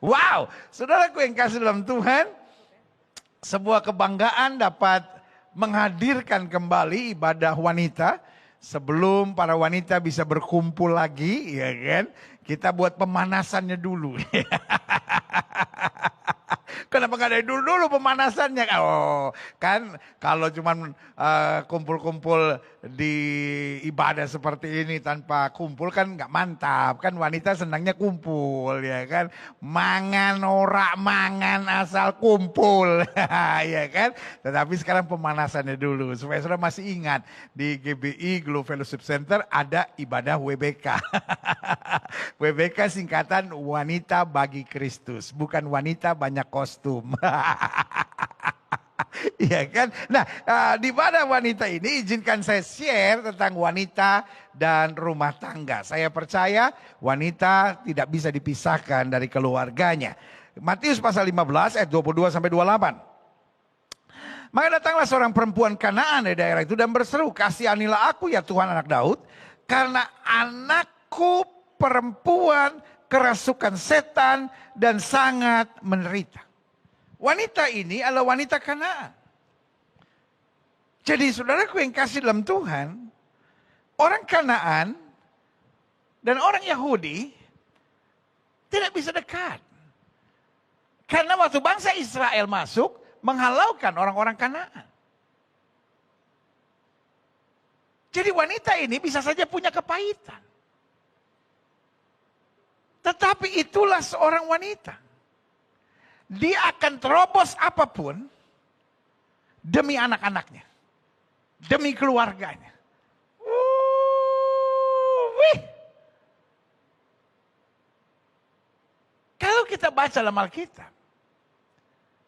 Wow, saudaraku yang kasih dalam Tuhan, sebuah kebanggaan dapat menghadirkan kembali ibadah wanita sebelum para wanita bisa berkumpul lagi, ya kan? Kita buat pemanasannya dulu. Kenapa nggak dari dulu pemanasannya? Oh, kan kalau cuman kumpul-kumpul di ibadah seperti ini tanpa kumpul kan nggak mantap. Kan wanita senangnya kumpul, ya kan? Mangan ora mangan asal kumpul, ya kan? Tetapi sekarang pemanasannya dulu supaya saudara masih ingat di GBI Glow Fellowship Center ada ibadah WBK. WBK singkatan wanita bagi Kristus, bukan wanita banyak kostum. Iya kan? Nah, di pada wanita ini izinkan saya share tentang wanita dan rumah tangga. Saya percaya wanita tidak bisa dipisahkan dari keluarganya. Matius pasal 15 ayat 22 sampai 28. Maka datanglah seorang perempuan Kanaan dari daerah itu dan berseru, "Kasihanilah aku ya Tuhan anak Daud, karena anakku perempuan kerasukan setan dan sangat menderita." Wanita ini adalah wanita Kanaan. Jadi saudaraku yang kasih dalam Tuhan, orang Kanaan dan orang Yahudi tidak bisa dekat. Karena waktu bangsa Israel masuk, menghalaukan orang-orang Kanaan. Jadi wanita ini bisa saja punya kepahitan. Tetapi itulah seorang wanita. Dia akan terobos apapun demi anak-anaknya. Demi keluarganya. Wih. Kalau kita baca dalam Alkitab,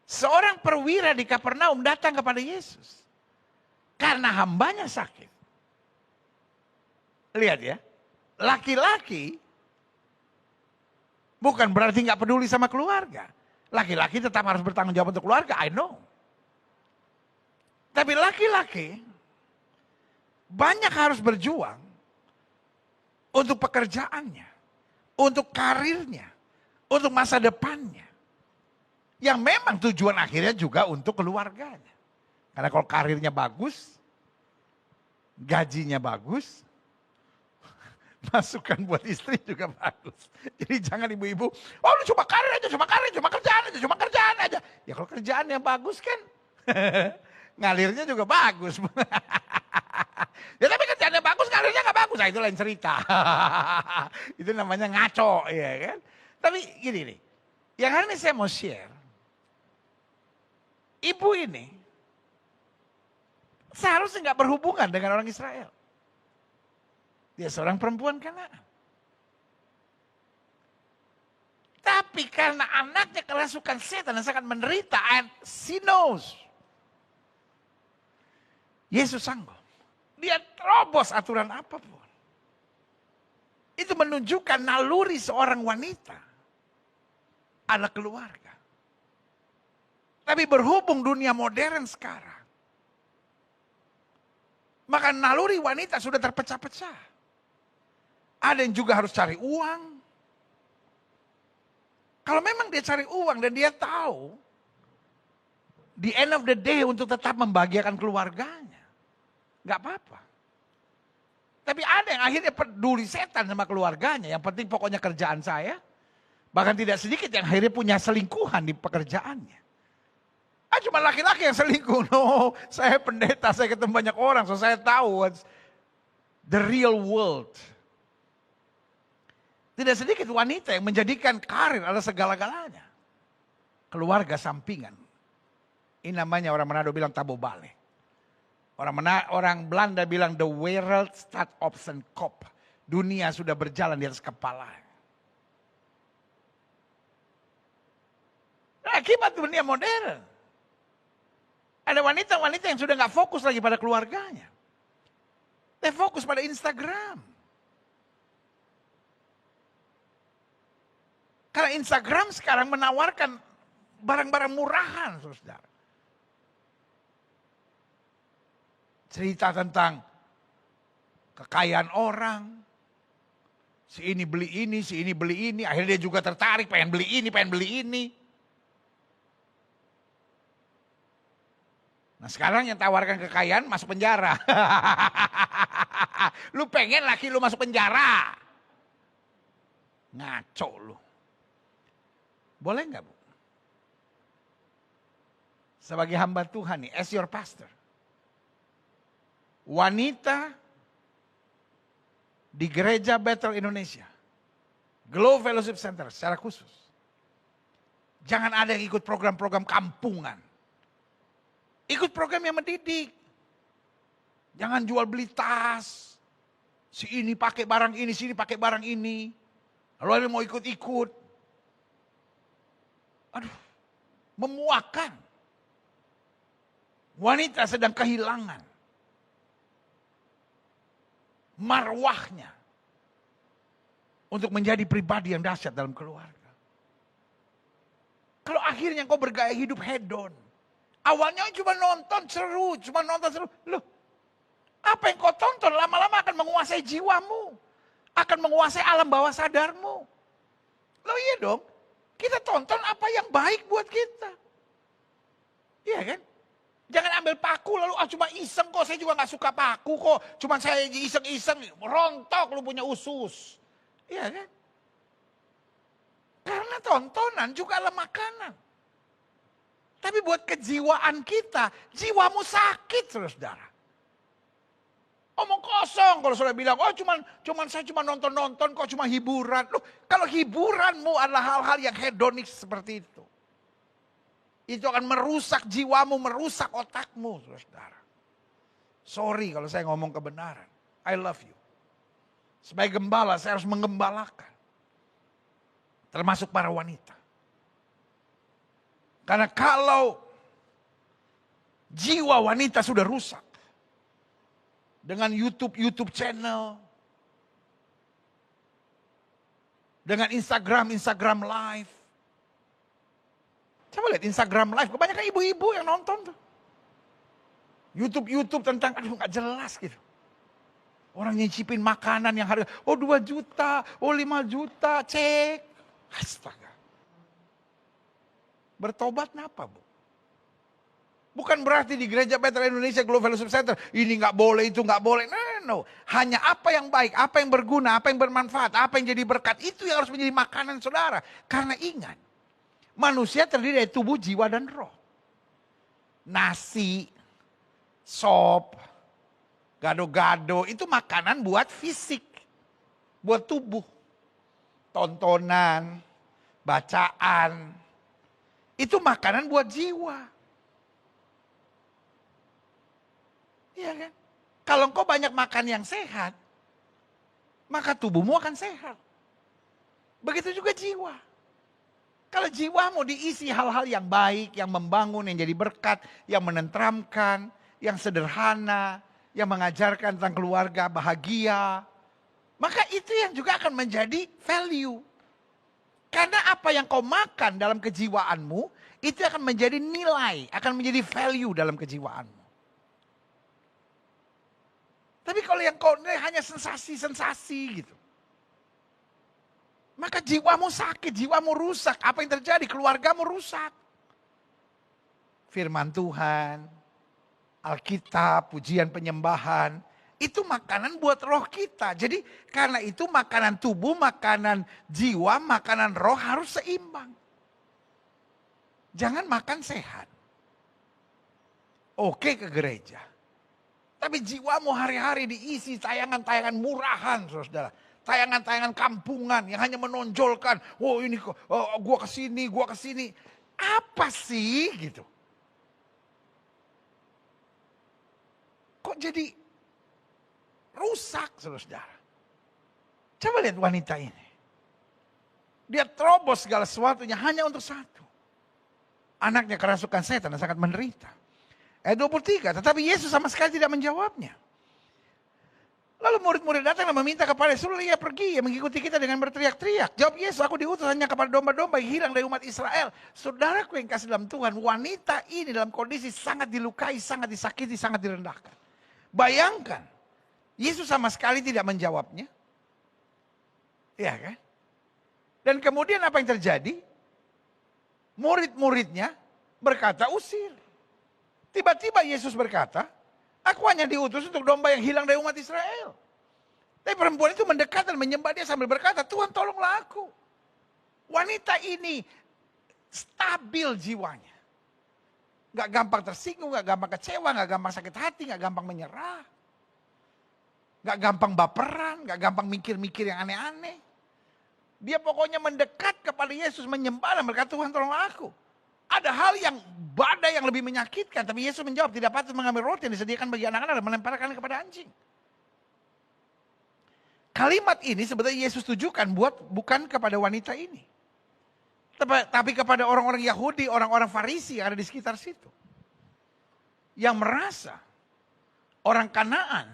seorang perwira di Kapernaum datang kepada Yesus. Karena hambanya sakit. Lihat ya. Laki-laki bukan berarti nggak peduli sama keluarga. Laki-laki tetap harus bertanggung jawab untuk keluarga, I know. Tapi laki-laki banyak harus berjuang untuk pekerjaannya, untuk karirnya, untuk masa depannya. Yang memang tujuan akhirnya juga untuk keluarganya. Karena kalau karirnya bagus, gajinya bagus, masukan buat istri juga bagus. Jadi jangan ibu-ibu, oh lu cuma karir aja, cuma kerjaan aja. Ya kalau kerjaannya bagus kan, ngalirnya juga bagus. Ya tapi kerjaannya bagus, ngalirnya gak bagus. Nah itu lain cerita. Itu namanya ngaco, ya kan. Tapi gini nih, yang hari ini saya mau share, ibu ini seharusnya gak berhubungan dengan orang Israel. Dia seorang perempuan Kanaan. Tapi karena anaknya kerasukan setan dan sangat menderita, and she knows. Yesus sanggup. Dia terobos aturan apapun. Itu menunjukkan naluri seorang wanita adalah keluarga. Tapi berhubung dunia modern sekarang, maka naluri wanita sudah terpecah-pecah. Ada yang juga harus cari uang. Kalau memang dia cari uang dan dia tahu, the end of the day untuk tetap membahagiakan keluarganya, gak apa-apa. Tapi ada yang akhirnya peduli setan sama keluarganya, yang penting pokoknya kerjaan saya. Bahkan tidak sedikit yang akhirnya punya selingkuhan di pekerjaannya. Cuma laki-laki yang selingkuh. No, saya pendeta, saya ketemu banyak orang, so saya tahu what's the real world. Tidak sedikit wanita yang menjadikan karir adalah segala-galanya. Keluarga sampingan. Ini namanya orang Manado bilang tabobale. Orang Belanda bilang the wereld staat op zijn kop. Dunia sudah berjalan di atas kepala. Akibat dunia modern. Ada wanita-wanita yang sudah gak fokus lagi pada keluarganya. Dia fokus pada Instagram. Karena Instagram sekarang menawarkan barang-barang murahan, saudara. Cerita tentang kekayaan orang, Si ini beli ini, si ini beli ini. Akhirnya dia juga tertarik, pengen beli ini, pengen beli ini. Nah sekarang yang tawarkan kekayaan masuk penjara. Lu pengen laki lu masuk penjara. Ngaco lu. Boleh nggak Bu? Sebagai hamba Tuhan nih, as your pastor. Wanita di Gereja Bethel Indonesia, Glow Fellowship Center secara khusus. Jangan ada yang ikut program-program kampungan. Ikut program yang mendidik. Jangan jual beli tas. Si ini pakai barang ini, si ini pakai barang ini. Lalu ada mau ikut-ikut. Aduh, memuakan. Wanita sedang kehilangan marwahnya untuk menjadi pribadi yang dahsyat dalam keluarga. Kalau akhirnya kau bergaya hidup hedon, awalnya cuma nonton seru, loh, apa yang kau tonton lama-lama akan menguasai jiwamu, akan menguasai alam bawah sadarmu. Loh iya dong, kita tonton apa yang baik buat kita, iya kan? Jangan ambil paku lalu cuma iseng kok, saya juga gak suka paku kok. Cuma saya iseng-iseng, rontok lu punya usus. Iya kan? Karena tontonan juga adalah makanan. Tapi buat kejiwaan kita, jiwamu sakit saudara. Omong kosong kalau saudara bilang, oh saya cuma nonton-nonton kok, cuma hiburan. Loh, kalau hiburanmu adalah hal-hal yang hedonik seperti itu. Itu akan merusak jiwamu, merusak otakmu, saudara. Sorry kalau saya ngomong kebenaran. I love you. Sebagai gembala, saya harus menggembalakan. Termasuk para wanita. Karena kalau jiwa wanita sudah rusak. Dengan YouTube channel. Dengan Instagram live. Coba lihat Instagram live, kebanyakan ibu-ibu yang nonton tuh. YouTube tentang, aduh gak jelas gitu. Orang nyicipin makanan yang harga, 2 juta, 5 juta, cek. Astaga. Bertobat kenapa Bu? Bukan berarti di Gereja Bethel Indonesia Glow Fellowship Center, ini gak boleh, itu gak boleh. No. Hanya apa yang baik, apa yang berguna, apa yang bermanfaat, apa yang jadi berkat, itu yang harus menjadi makanan saudara. Karena ingat, manusia terdiri dari tubuh, jiwa, dan roh. Nasi, sop, gado-gado itu makanan buat fisik. Buat tubuh. Tontonan, bacaan. Itu makanan buat jiwa. Iya kan? Kalau engkau banyak makan yang sehat, maka tubuhmu akan sehat. Begitu juga jiwa. Kalau jiwamu diisi hal-hal yang baik, yang membangun, yang jadi berkat, yang menenteramkan, yang sederhana, yang mengajarkan tentang keluarga bahagia, maka itu yang juga akan menjadi value. Karena apa yang kau makan dalam kejiwaanmu, itu akan menjadi nilai, akan menjadi value dalam kejiwaanmu. Tapi kalau yang kau hanya sensasi-sensasi gitu, maka jiwamu sakit, jiwamu rusak. Apa yang terjadi? Keluargamu rusak. Firman Tuhan, Alkitab, pujian penyembahan, itu makanan buat roh kita. Jadi karena itu makanan tubuh, makanan jiwa, makanan roh harus seimbang. Jangan makan sehat. Oke ke gereja. Tapi jiwamu hari-hari diisi tayangan-tayangan murahan, saudara. Tayangan-tayangan kampungan yang hanya menonjolkan, oh ini gua kesini. Apa sih gitu? Kok jadi rusak, saudara? Coba lihat wanita ini. Dia terobos segala sesuatunya hanya untuk satu. Anaknya kerasukan setan dan sangat menderita. Ayat 23, tetapi Yesus sama sekali tidak menjawabnya. Lalu murid-murid datang dan meminta kepada Yesus, ia pergi, ia mengikuti kita dengan berteriak-teriak. Jawab Yesus, aku diutus hanya kepada domba-domba yang hilang dari umat Israel. Saudaraku yang kasih dalam Tuhan, wanita ini dalam kondisi sangat dilukai, sangat disakiti, sangat direndahkan. Bayangkan, Yesus sama sekali tidak menjawabnya. Ya kan? Dan kemudian apa yang terjadi? Murid-muridnya berkata usir. Tiba-tiba Yesus berkata, aku hanya diutus untuk domba yang hilang dari umat Israel. Tapi perempuan itu mendekat dan menyembah dia sambil berkata, Tuhan tolonglah aku. Wanita ini stabil jiwanya. Gak gampang tersinggung, gak gampang kecewa, gak gampang sakit hati, gak gampang menyerah. Gak gampang baperan, gak gampang mikir-mikir yang aneh-aneh. Dia pokoknya mendekat kepada Yesus, menyembah dan berkata, Tuhan tolonglah aku. Ada hal yang badai yang lebih menyakitkan, tapi Yesus menjawab, tidak patut mengambil roti yang disediakan bagi anak-anak dan melemparkannya kepada anjing. Kalimat ini sebetulnya Yesus tujukan bukan kepada wanita ini. Tapi kepada orang-orang Yahudi, orang-orang Farisi yang ada di sekitar situ. Yang merasa orang Kanaan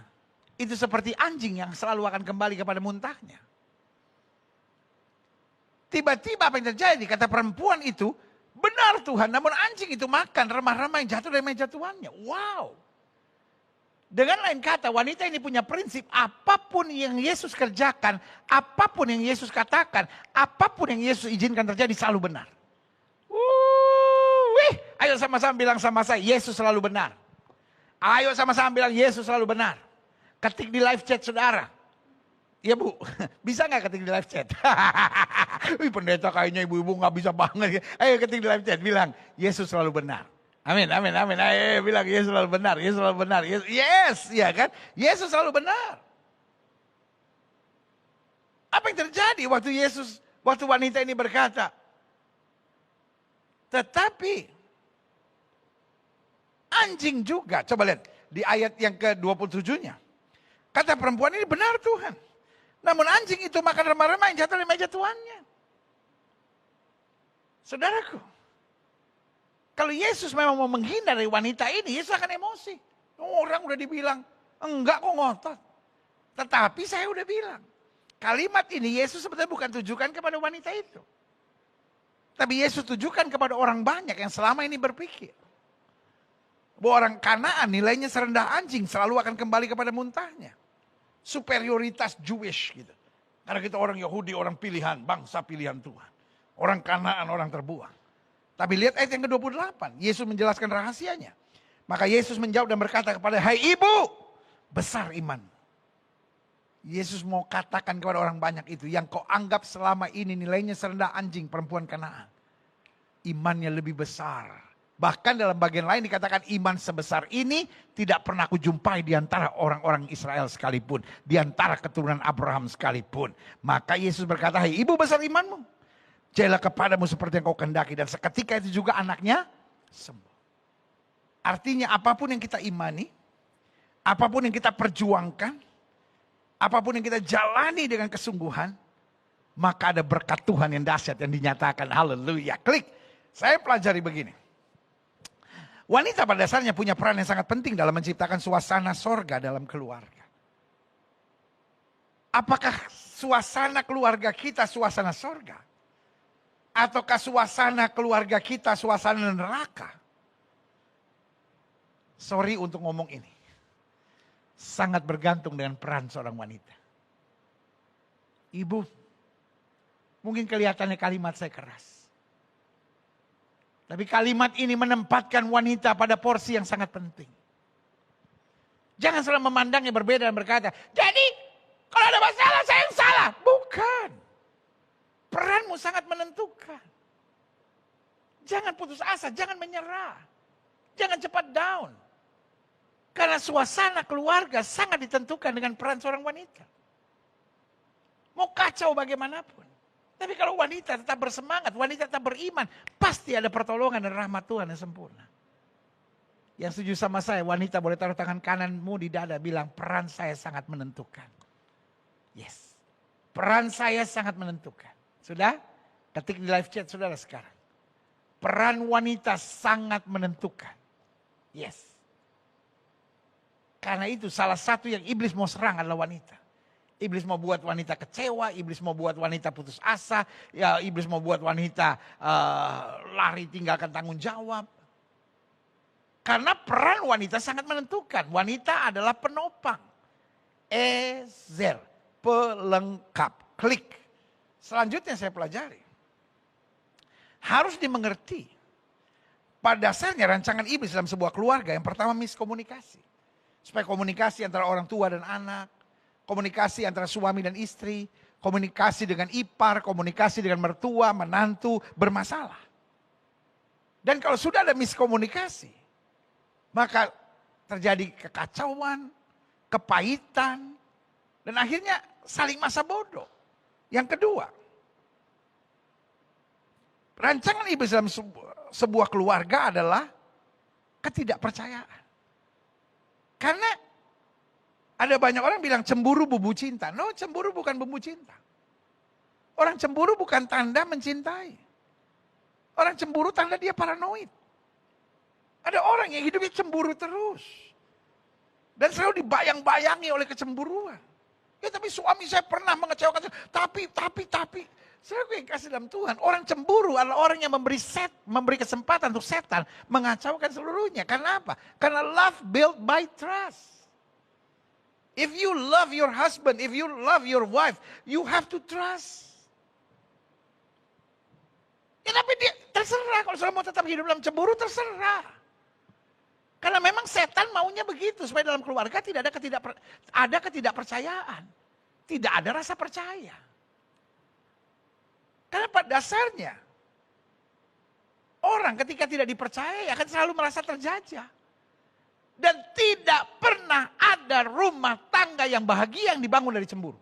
itu seperti anjing yang selalu akan kembali kepada muntahnya. Tiba-tiba apa yang terjadi? Kata perempuan itu, benar Tuhan, namun anjing itu makan remah-remah yang jatuh dari meja tuannya. Wow. Dengan lain kata, wanita ini punya prinsip, apapun yang Yesus kerjakan, apapun yang Yesus katakan, apapun yang Yesus izinkan terjadi selalu benar. Ayo sama-sama bilang sama saya, Yesus selalu benar. Ayo sama-sama bilang Yesus selalu benar. Ketik di live chat saudara. Ya Bu, bisa gak ketik di live chat? Wih, pendeta kayaknya ibu-ibu gak bisa banget. Ayo ketik di live chat, bilang Yesus selalu benar. Amin, amin, amin. Ayo bilang Yesus selalu benar, Yesus selalu benar. Yes, ya kan? Yesus selalu benar. Apa yang terjadi waktu wanita ini berkata, tetapi anjing juga, coba lihat di ayat yang ke-27-nya. Kata perempuan ini, benar Tuhan. Namun anjing itu makan remah-remah yang jatuh dari meja tuannya. Saudaraku, kalau Yesus memang mau menghindar dari wanita ini, Yesus akan emosi. Orang udah dibilang, enggak kok ngotot. Tetapi saya udah bilang, kalimat ini Yesus sebetulnya bukan tujukan kepada wanita itu. Tapi Yesus tujukan kepada orang banyak yang selama ini berpikir. Bahwa orang Kanaan nilainya serendah anjing, selalu akan kembali kepada muntahnya. Superioritas Jewish gitu. Karena kita orang Yahudi, orang pilihan, bangsa pilihan Tuhan. Orang Kanaan, orang terbuang. Tapi lihat ayat yang ke-28, Yesus menjelaskan rahasianya. Maka Yesus menjawab dan berkata kepada, hai ibu, besar iman. Yesus mau katakan kepada orang banyak itu, yang kau anggap selama ini nilainya serendah anjing, perempuan Kanaan. Imannya lebih besar. Bahkan dalam bagian lain dikatakan iman sebesar ini tidak pernah aku jumpai di antara orang-orang Israel sekalipun. Di antara keturunan Abraham sekalipun. Maka Yesus berkata, hai ibu besar imanmu. Jadilah kepadamu seperti yang kau kehendaki. Dan seketika itu juga anaknya sembuh. Artinya apapun yang kita imani, apapun yang kita perjuangkan, apapun yang kita jalani dengan kesungguhan, maka ada berkat Tuhan yang dahsyat yang dinyatakan. Haleluya. Klik. Saya pelajari begini. Wanita pada dasarnya punya peran yang sangat penting dalam menciptakan suasana sorga dalam keluarga. Apakah suasana keluarga kita suasana sorga? Ataukah suasana keluarga kita suasana neraka? Sorry untuk ngomong ini. Sangat bergantung dengan peran seorang wanita. Ibu, mungkin kelihatannya kalimat saya keras. Tapi kalimat ini menempatkan wanita pada porsi yang sangat penting. Jangan selalu memandangnya berbeda dan berkata, jadi kalau ada masalah saya yang salah. Bukan. Peranmu sangat menentukan. Jangan putus asa, jangan menyerah. Jangan cepat down. Karena suasana keluarga sangat ditentukan dengan peran seorang wanita. Mau kacau bagaimanapun. Tapi kalau wanita tetap bersemangat, wanita tetap beriman, pasti ada pertolongan dan rahmat Tuhan yang sempurna. Yang setuju sama saya, wanita boleh taruh tangan kananmu di dada, bilang peran saya sangat menentukan. Yes, peran saya sangat menentukan. Sudah? Ketik di live chat saudara sekarang. Peran wanita sangat menentukan. Yes. Karena itu salah satu yang iblis mau serang adalah wanita. Iblis mau buat wanita kecewa, iblis mau buat wanita putus asa, ya iblis mau buat wanita lari tinggalkan tanggung jawab. Karena peran wanita sangat menentukan. Wanita adalah penopang. Ezer, pelengkap. Klik. Selanjutnya saya pelajari. Harus dimengerti. Pada dasarnya rancangan iblis dalam sebuah keluarga yang pertama miskomunikasi. Supaya komunikasi antara orang tua dan anak, komunikasi antara suami dan istri, komunikasi dengan ipar, komunikasi dengan mertua, menantu bermasalah. Dan kalau sudah ada miskomunikasi, maka terjadi kekacauan, kepahitan, dan akhirnya saling masa bodoh. Yang kedua, rancangan iblis dalam sebuah keluarga adalah ketidakpercayaan. Karena ada banyak orang bilang cemburu bumbu cinta. No, cemburu bukan bumbu cinta. Orang cemburu bukan tanda mencintai. Orang cemburu tanda dia paranoid. Ada orang yang hidupnya cemburu terus. Dan selalu dibayang-bayangi oleh kecemburuan. Ya tapi suami saya pernah mengecewakan saya. Tapi. Saya yang kasih dalam Tuhan. Orang cemburu adalah orang yang memberi kesempatan untuk setan mengacaukan seluruhnya. Karena apa? Karena love built by trust. If you love your husband, if you love your wife, you have to trust. Ya tapi dia terserah. Kalau sudah mau tetap hidup dalam cemburu, terserah. Karena memang setan maunya begitu. Supaya dalam keluarga tidak ada ketidakpercayaan. Tidak ada rasa percaya. Karena pada dasarnya, orang ketika tidak dipercaya akan selalu merasa terjajah. Dan tidak pernah ada rumah tangga yang bahagia yang dibangun dari cemburu.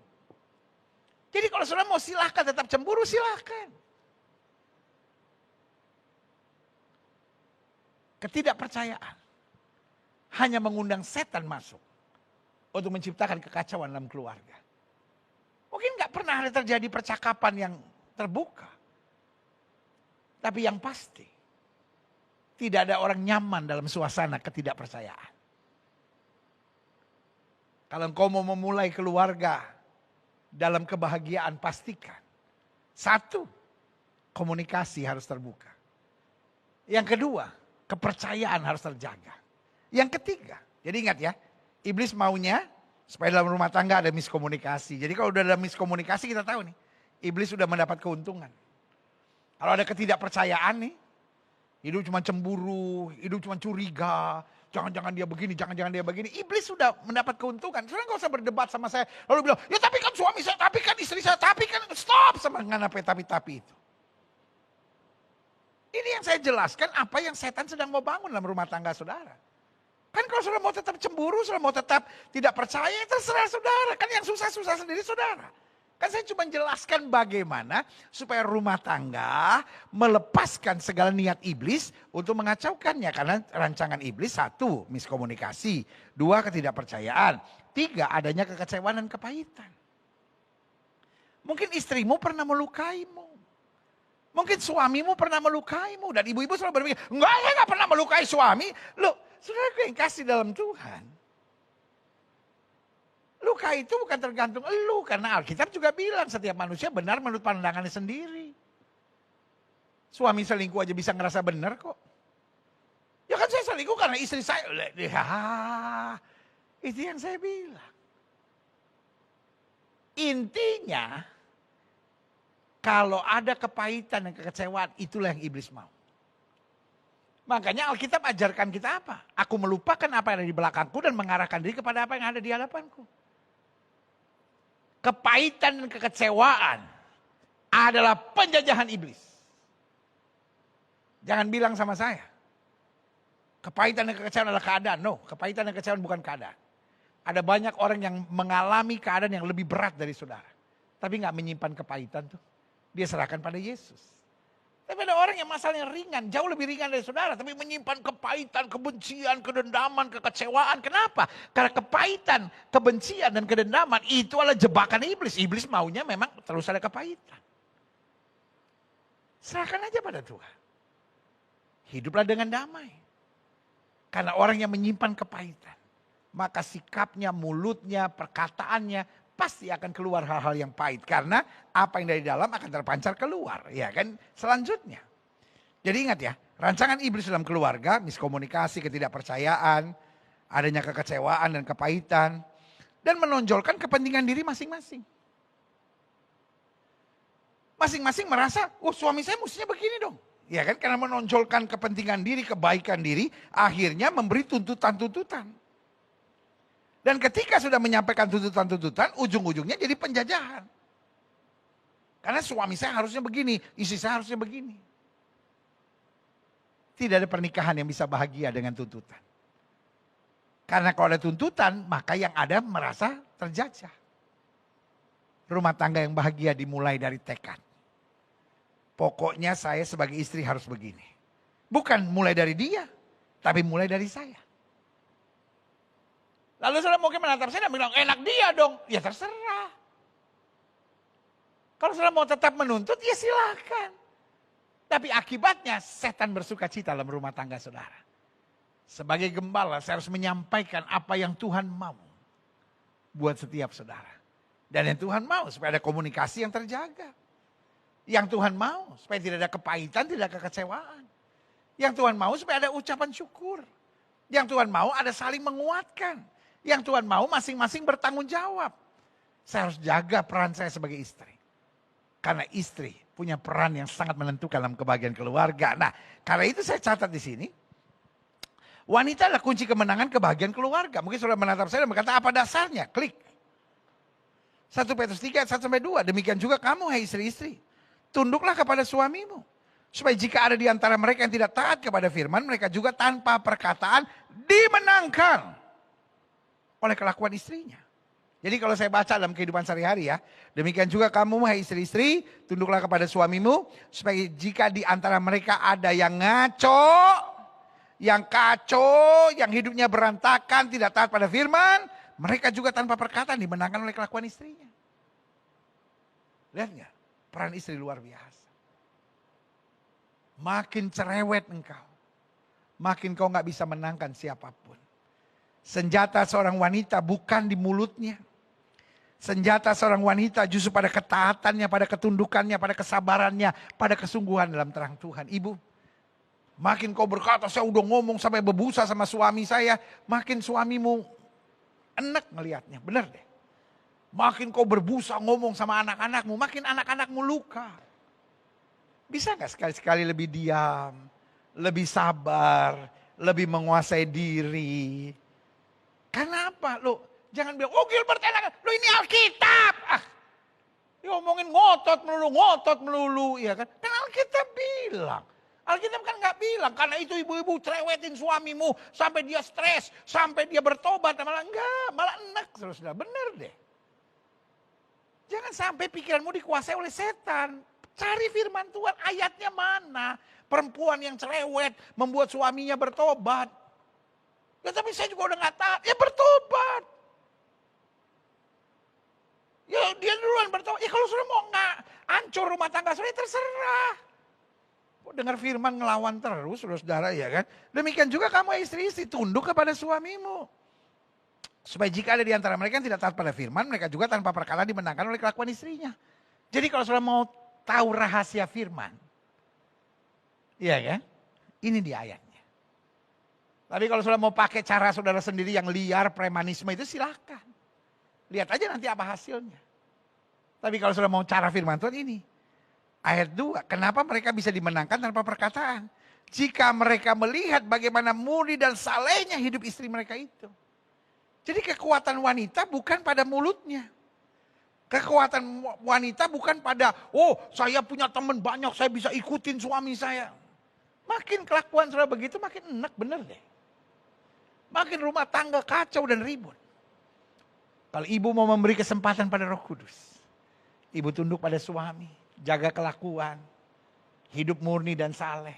Jadi kalau saudara mau silahkan tetap cemburu, silahkan. Ketidakpercayaan hanya mengundang setan masuk untuk menciptakan kekacauan dalam keluarga. Mungkin gak pernah ada terjadi percakapan yang terbuka. Tapi yang pasti, tidak ada orang nyaman dalam suasana ketidakpercayaan. Kalau engkau mau memulai keluarga dalam kebahagiaan, pastikan. Satu, komunikasi harus terbuka. Yang kedua, kepercayaan harus terjaga. Yang ketiga, jadi ingat ya, iblis maunya supaya dalam rumah tangga ada miskomunikasi. Jadi kalau udah ada miskomunikasi kita tahu nih, iblis sudah mendapat keuntungan. Kalau ada ketidakpercayaan nih, hidup cuma cemburu, hidup cuma curiga, jangan-jangan dia begini, jangan-jangan dia begini. Iblis sudah mendapat keuntungan. Saudara nggak usah berdebat sama saya. Lalu bilang, ya tapi kan suami saya, tapi kan istri saya, tapi kan stop sama nganape tapi itu. Ini yang saya jelaskan apa yang setan sedang mau bangun dalam rumah tangga saudara. Kan kalau saudara mau tetap cemburu, saudara mau tetap tidak percaya, terserah saudara. Kan yang susah-susah sendiri saudara. Kan saya cuma jelaskan bagaimana supaya rumah tangga melepaskan segala niat iblis untuk mengacaukannya. Karena rancangan iblis, satu, miskomunikasi. Dua, ketidakpercayaan. Tiga, adanya kekecewaan dan kepahitan. Mungkin istrimu pernah melukaimu. Mungkin suamimu pernah melukaimu. Dan ibu-ibu selalu berpikir, enggak, saya enggak pernah melukai suami. Loh, saudara yang kasih dalam Tuhan. Luka itu bukan tergantung elu. Karena Alkitab juga bilang setiap manusia benar menurut pandangannya sendiri. Suami selingkuh aja bisa ngerasa benar kok. Ya kan saya selingkuh karena istri saya. Ya, itu yang saya bilang. Intinya, kalau ada kepahitan dan kekecewaan, itulah yang iblis mau. Makanya Alkitab ajarkan kita apa? Aku melupakan apa yang ada di belakangku dan mengarahkan diri kepada apa yang ada di hadapanku. Kepahitan dan kekecewaan adalah penjajahan iblis. Jangan bilang sama saya, kepahitan dan kekecewaan adalah keadaan. No, kepahitan dan kekecewaan bukan keadaan. Ada banyak orang yang mengalami keadaan yang lebih berat dari saudara. Tapi gak menyimpan kepahitan tuh. Dia serahkan pada Yesus. Tapi ada orang yang masalahnya ringan, jauh lebih ringan dari saudara. Tapi menyimpan kepahitan, kebencian, kedendaman, kekecewaan. Kenapa? Karena kepahitan, kebencian, dan kedendaman itu adalah jebakan iblis. Iblis maunya memang terus ada kepahitan. Serahkan aja pada Tuhan. Hiduplah dengan damai. Karena orang yang menyimpan kepahitan, maka sikapnya, mulutnya, perkataannya, pasti akan keluar hal-hal yang pahit. Karena apa yang dari dalam akan terpancar keluar. Ya kan? Selanjutnya. Jadi ingat ya. Rancangan iblis dalam keluarga. Miskomunikasi, ketidakpercayaan. Adanya kekecewaan dan kepahitan. Dan menonjolkan kepentingan diri masing-masing. Masing-masing merasa, oh suami saya mestinya begini dong. Ya kan, karena menonjolkan kepentingan diri, kebaikan diri, akhirnya memberi tuntutan-tuntutan. Dan ketika sudah menyampaikan tuntutan-tuntutan, ujung-ujungnya jadi penjajahan. Karena suami saya harusnya begini, istri saya harusnya begini. Tidak ada pernikahan yang bisa bahagia dengan tuntutan. Karena kalau ada tuntutan, maka yang ada merasa terjajah. Rumah tangga yang bahagia dimulai dari tekad. Pokoknya saya sebagai istri harus begini. Bukan mulai dari dia, tapi mulai dari saya. Lalu saudara mungkin menatap saya dan bilang, enak dia dong. Ya terserah. Kalau saudara mau tetap menuntut, ya silakan. Tapi akibatnya setan bersuka cita dalam rumah tangga saudara. Sebagai gembala saya harus menyampaikan apa yang Tuhan mau. Buat setiap saudara. Dan yang Tuhan mau supaya ada komunikasi yang terjaga. Yang Tuhan mau supaya tidak ada kepahitan, tidak ada kekecewaan. Yang Tuhan mau supaya ada ucapan syukur. Yang Tuhan mau ada saling menguatkan. Yang Tuhan mau masing-masing bertanggung jawab. Saya harus jaga peran saya sebagai istri. Karena istri punya peran yang sangat menentukan dalam kebahagiaan keluarga. Nah, karena itu saya catat di sini. Wanita adalah kunci kemenangan kebahagiaan keluarga. Mungkin saudara menatap saya dan berkata, apa dasarnya? Klik. 1 Petrus 3 ayat 1-2. Demikian juga kamu, hai istri-istri. Tunduklah kepada suamimu. Supaya jika ada di antara mereka yang tidak taat kepada firman, mereka juga tanpa perkataan dimenangkan oleh kelakuan istrinya. Jadi kalau saya baca dalam kehidupan sehari-hari ya. Demikian juga kamu, hai istri-istri, tunduklah kepada suamimu. Supaya jika di antara mereka ada yang ngaco, yang kacau, yang hidupnya berantakan, tidak taat pada firman, mereka juga tanpa perkataan dimenangkan oleh kelakuan istrinya. Lihat nggak? Peran istri luar biasa. Makin cerewet engkau, makin kau nggak bisa menangkan siapapun. Senjata seorang wanita bukan di mulutnya. Senjata seorang wanita justru pada ketaatannya, pada ketundukannya, pada kesabarannya, pada kesungguhan dalam terang Tuhan. Ibu, makin kau berkata, saya udah ngomong sampai berbusa sama suami saya, makin suamimu enek ngelihatnya, benar deh. Makin kau berbusa ngomong sama anak-anakmu, makin anak-anakmu luka. Bisa gak sekali-sekali lebih diam, lebih sabar, lebih menguasai diri. Karena apa? Lo jangan bilang, oh Gilbert enak, lo ini Alkitab. Ngomongin ngotot melulu, ya kan? Kan Alkitab bilang. Alkitab kan gak bilang, karena itu ibu-ibu cerewetin suamimu sampai dia stres, sampai dia bertobat. Malah enggak, malah enak terus. Bener deh. Jangan sampai pikiranmu dikuasai oleh setan. Cari firman Tuhan, ayatnya mana? Perempuan yang cerewet membuat suaminya bertobat. Ya tapi saya juga udah gak taat, ya bertobat. Ya dia duluan bertobat, ya kalau sudah mau gak hancur rumah tangga, sudah terserah. Kok dengar firman ngelawan terus, saudara ya kan? Demikian juga kamu istri-istri, tunduk kepada suamimu. Supaya jika ada di antara mereka yang tidak taat pada firman, mereka juga tanpa perkara dimenangkan oleh kelakuan istrinya. Jadi kalau saudara mau tahu rahasia firman, iya kan? Ini di ayatnya. Tapi kalau saudara mau pakai cara saudara sendiri yang liar, premanisme itu silakan. Lihat aja nanti apa hasilnya. Tapi kalau saudara mau cara firman Tuhan ini. Ayat 2, kenapa mereka bisa dimenangkan tanpa perkataan? Jika mereka melihat bagaimana murni dan salehnya hidup istri mereka itu. Jadi kekuatan wanita bukan pada mulutnya. Kekuatan wanita bukan pada, oh saya punya teman banyak, saya bisa ikutin suami saya. Makin kelakuan saudara begitu makin enak, bener deh. Makin rumah tangga kacau dan ribut. Kalau ibu mau memberi kesempatan pada Roh Kudus. Ibu tunduk pada suami, jaga kelakuan, hidup murni dan saleh.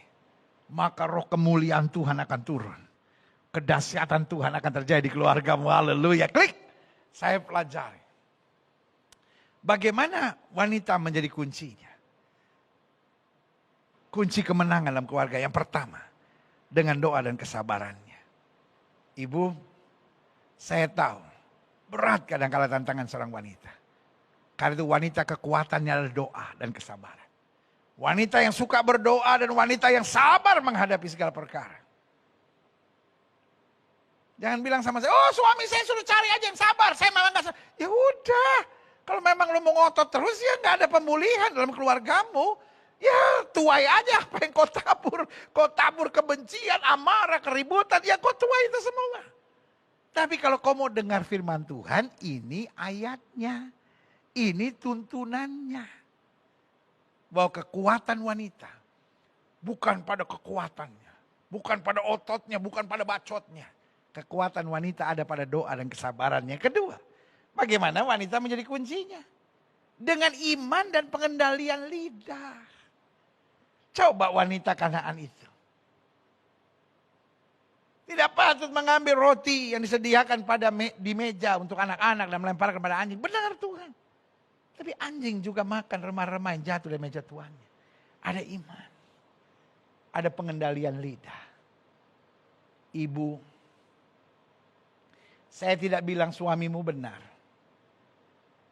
Maka roh kemuliaan Tuhan akan turun. Kedahsyatan Tuhan akan terjadi di keluargamu. Haleluya. Klik. Saya pelajari. Bagaimana wanita menjadi kuncinya? Kunci kemenangan dalam keluarga yang pertama. Dengan doa dan kesabarannya. Ibu, saya tahu. Berat kadang-kala tantangan seorang wanita. Karena itu wanita kekuatannya adalah doa dan kesabaran. Wanita yang suka berdoa dan wanita yang sabar menghadapi segala perkara. Jangan bilang sama saya, oh suami saya suruh cari aja yang sabar, saya malah gak sabar. Ya udah, Kalau memang lu mau ngotot terus ya nggak ada pemulihan dalam keluargamu. Ya tuai aja apa yang kau tabur. Kau tabur kebencian, amarah, keributan. Ya kau tuai itu semua. Tapi kalau kau mau dengar firman Tuhan, ini ayatnya. Ini tuntunannya. Bahwa kekuatan wanita. Bukan pada kekuatannya. Bukan pada ototnya, bukan pada bacotnya. Kekuatan wanita ada pada doa dan kesabarannya. Kedua, bagaimana wanita menjadi kuncinya? Dengan iman dan pengendalian lidah. Coba wanita Kanaan itu. Tidak patut mengambil roti yang disediakan di meja untuk anak-anak dan melemparkan kepada anjing. Benar Tuhan. Tapi anjing juga makan remah-remah yang jatuh dari meja tuannya. Ada iman. Ada pengendalian lidah. Ibu, saya tidak bilang suamimu benar.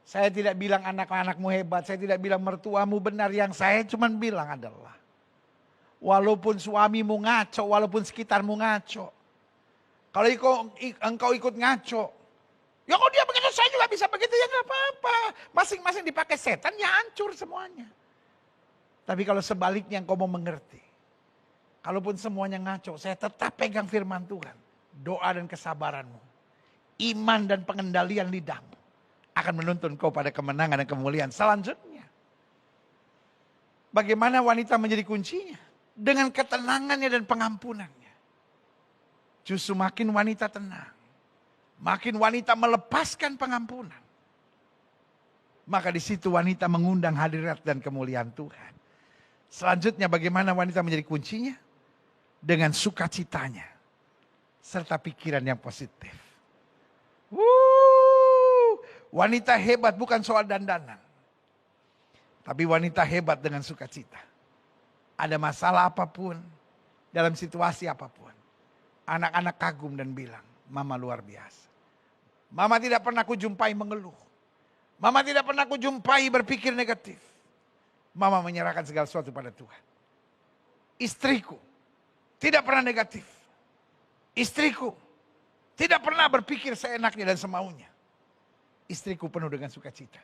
Saya tidak bilang anak-anakmu hebat. Saya tidak bilang mertuamu benar. Yang saya cuma bilang adalah, walaupun suamimu ngaco, walaupun sekitarmu ngaco. Kalau engkau ikut ngaco, ya kalau dia begitu saya juga bisa begitu, ya gak apa-apa. Masing-masing dipakai setan ya hancur semuanya. Tapi kalau sebaliknya engkau mau mengerti. Kalaupun semuanya ngaco, saya tetap pegang firman Tuhan. Doa dan kesabaranmu. Iman dan pengendalian lidahmu. Akan menuntun kau pada kemenangan dan kemuliaan. Selanjutnya. Bagaimana wanita menjadi kuncinya? Dengan ketenangannya dan pengampunannya. Justru makin wanita tenang. Makin wanita melepaskan pengampunan. Maka di situ wanita mengundang hadirat dan kemuliaan Tuhan. Selanjutnya bagaimana wanita menjadi kuncinya? Dengan sukacitanya. Serta pikiran yang positif. Wanita hebat bukan soal dandanan. Tapi wanita hebat dengan sukacita. Ada masalah apapun. Dalam situasi apapun. Anak-anak kagum dan bilang, Mama luar biasa. Mama tidak pernah kujumpai mengeluh. Mama tidak pernah kujumpai berpikir negatif. Mama menyerahkan segala sesuatu pada Tuhan. Istriku tidak pernah negatif. Istriku tidak pernah berpikir seenaknya dan semaunya. Istriku penuh dengan sukacita.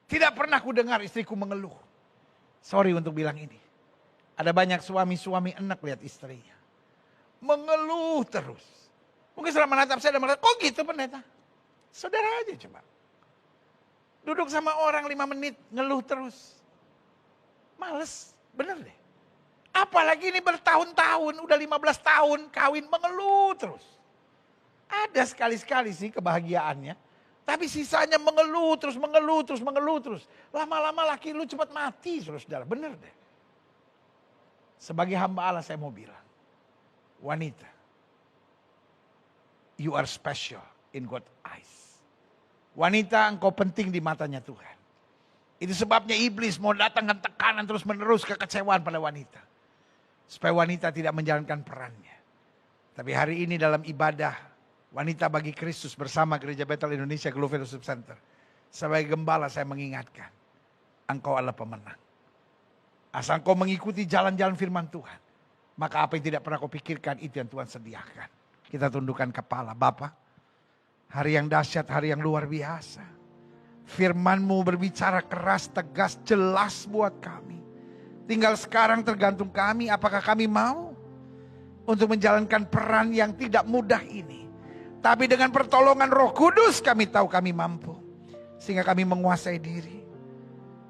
Tidak pernah ku dengar istriku mengeluh. Sorry untuk bilang ini. Ada banyak suami-suami enak lihat istrinya. Mengeluh terus. Mungkin setelah menatap saya dan mengatakan, kok gitu pendeta? Saudara aja coba. Duduk sama orang 5 menit ngeluh terus. Males, bener deh. Apalagi ini bertahun-tahun, udah 15 tahun kawin mengeluh terus. Ada sekali-sekali sih kebahagiaannya. Tapi sisanya mengeluh terus, mengeluh terus, mengeluh terus. Lama-lama laki lu cepat mati, saudara. Bener deh. Sebagai hamba Allah saya mau bilang. Wanita. You are special in God's eyes. Wanita engkau penting di matanya Tuhan. Itu sebabnya iblis mau datangkan tekanan terus menerus kekecewaan pada wanita. Supaya wanita tidak menjalankan perannya. Tapi hari ini dalam ibadah wanita bagi Kristus bersama Gereja Bethel Indonesia Global Fellowship Center. Sebagai gembala saya mengingatkan. Engkau adalah pemenang. Asal engkau mengikuti jalan-jalan firman Tuhan. Maka apa yang tidak pernah kau pikirkan itu yang Tuhan sediakan. Kita tundukkan kepala. Bapa, hari yang dahsyat, hari yang luar biasa. Firman-Mu berbicara keras, tegas, jelas buat kami. Tinggal sekarang tergantung kami apakah kami mau untuk menjalankan peran yang tidak mudah ini. Tapi dengan pertolongan Roh Kudus kami tahu kami mampu. Sehingga kami menguasai diri.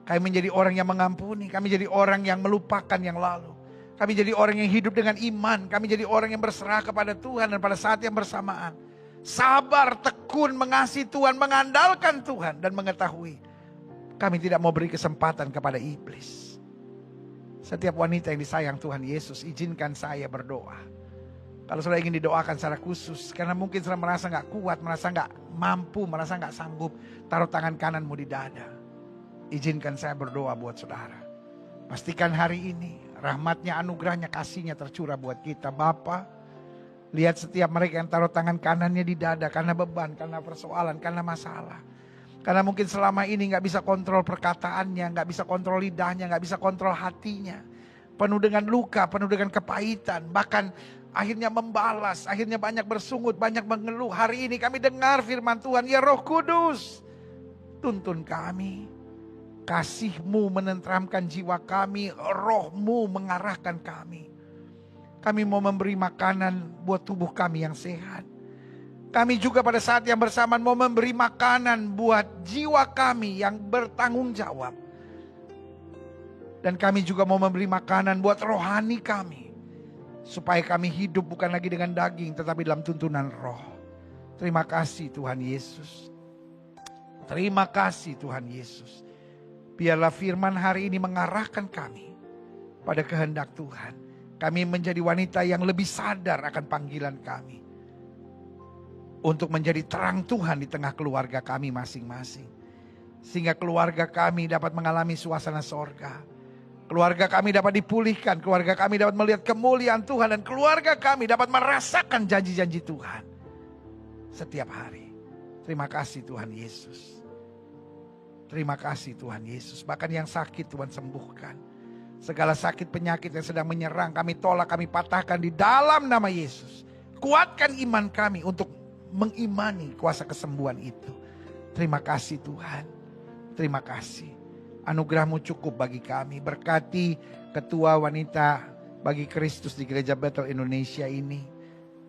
Kami menjadi orang yang mengampuni. Kami jadi orang yang melupakan yang lalu. Kami jadi orang yang hidup dengan iman. Kami jadi orang yang berserah kepada Tuhan. Dan pada saat yang bersamaan. Sabar, tekun, mengasihi Tuhan. Mengandalkan Tuhan. Dan mengetahui. Kami tidak mau beri kesempatan kepada iblis. Setiap wanita yang disayang Tuhan Yesus. Izinkan saya berdoa. Kalau saudara ingin didoakan secara khusus. Karena mungkin saudara merasa gak kuat. Merasa gak mampu. Merasa gak sanggup. Taruh tangan kananmu di dada. Izinkan saya berdoa buat saudara. Pastikan hari ini. Rahmatnya, anugerahnya, kasihnya tercurah buat kita. Bapa, lihat setiap mereka yang taruh tangan kanannya di dada. Karena beban, karena persoalan, karena masalah. Karena mungkin selama ini gak bisa kontrol perkataannya. Gak bisa kontrol lidahnya, gak bisa kontrol hatinya. Penuh dengan luka, penuh dengan kepahitan. Bahkan akhirnya membalas, akhirnya banyak bersungut, banyak mengeluh. Hari ini kami dengar firman Tuhan, ya Roh Kudus. tuntun kami. Kasih-Mu menenteramkan jiwa kami, Roh-Mu mengarahkan kami. Kami mau memberi makanan buat tubuh kami yang sehat. Kami juga pada saat yang bersamaan mau memberi makanan buat jiwa kami yang bertanggung jawab. Dan kami juga mau memberi makanan buat rohani kami. Supaya kami hidup bukan lagi dengan daging tetapi dalam tuntunan roh. Terima kasih Tuhan Yesus. Terima kasih Tuhan Yesus. Biarlah firman hari ini mengarahkan kami pada kehendak Tuhan. Kami menjadi wanita yang lebih sadar akan panggilan kami. Untuk menjadi terang Tuhan di tengah keluarga kami masing-masing. Sehingga keluarga kami dapat mengalami suasana sorga. Keluarga kami dapat dipulihkan. Keluarga kami dapat melihat kemuliaan Tuhan. Dan keluarga kami dapat merasakan janji-janji Tuhan. Setiap hari. Terima kasih Tuhan Yesus. Terima kasih Tuhan Yesus. Bahkan yang sakit Tuhan sembuhkan. Segala sakit penyakit yang sedang menyerang kami tolak, kami patahkan di dalam nama Yesus. Kuatkan iman kami untuk mengimani kuasa kesembuhan itu. Terima kasih Tuhan. Terima kasih. Anugerah-Mu cukup bagi kami. Berkati ketua wanita bagi Kristus di Gereja Bethel Indonesia ini.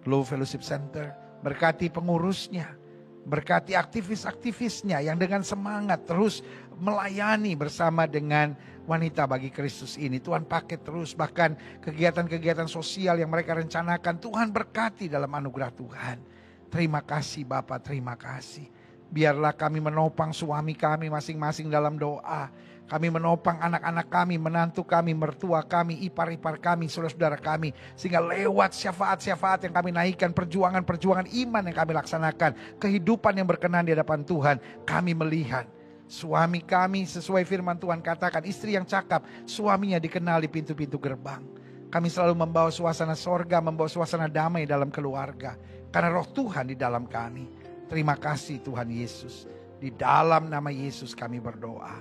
Glow Fellowship Center. Berkati pengurusnya. Berkati aktivis-aktivisnya yang dengan semangat terus melayani bersama dengan wanita bagi Kristus ini. Tuhan pakai terus bahkan kegiatan-kegiatan sosial yang mereka rencanakan. Tuhan berkati dalam anugerah Tuhan. Terima kasih Bapak, terima kasih. Biarlah kami menopang suami kami masing-masing dalam doa. Kami menopang anak-anak kami, menantu kami, mertua kami, ipar-ipar kami, saudara-saudara kami. Sehingga lewat syafaat-syafaat yang kami naikkan, perjuangan-perjuangan iman yang kami laksanakan. Kehidupan yang berkenan di hadapan Tuhan. Kami melihat suami kami sesuai firman Tuhan katakan. Istri yang cakap, suaminya dikenal di pintu-pintu gerbang. Kami selalu membawa suasana sorga, membawa suasana damai dalam keluarga. Karena roh Tuhan di dalam kami. Terima kasih Tuhan Yesus. Di dalam nama Yesus kami berdoa.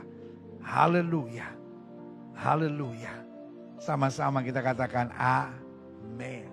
Haleluya. Haleluya. Sama-sama kita katakan amin.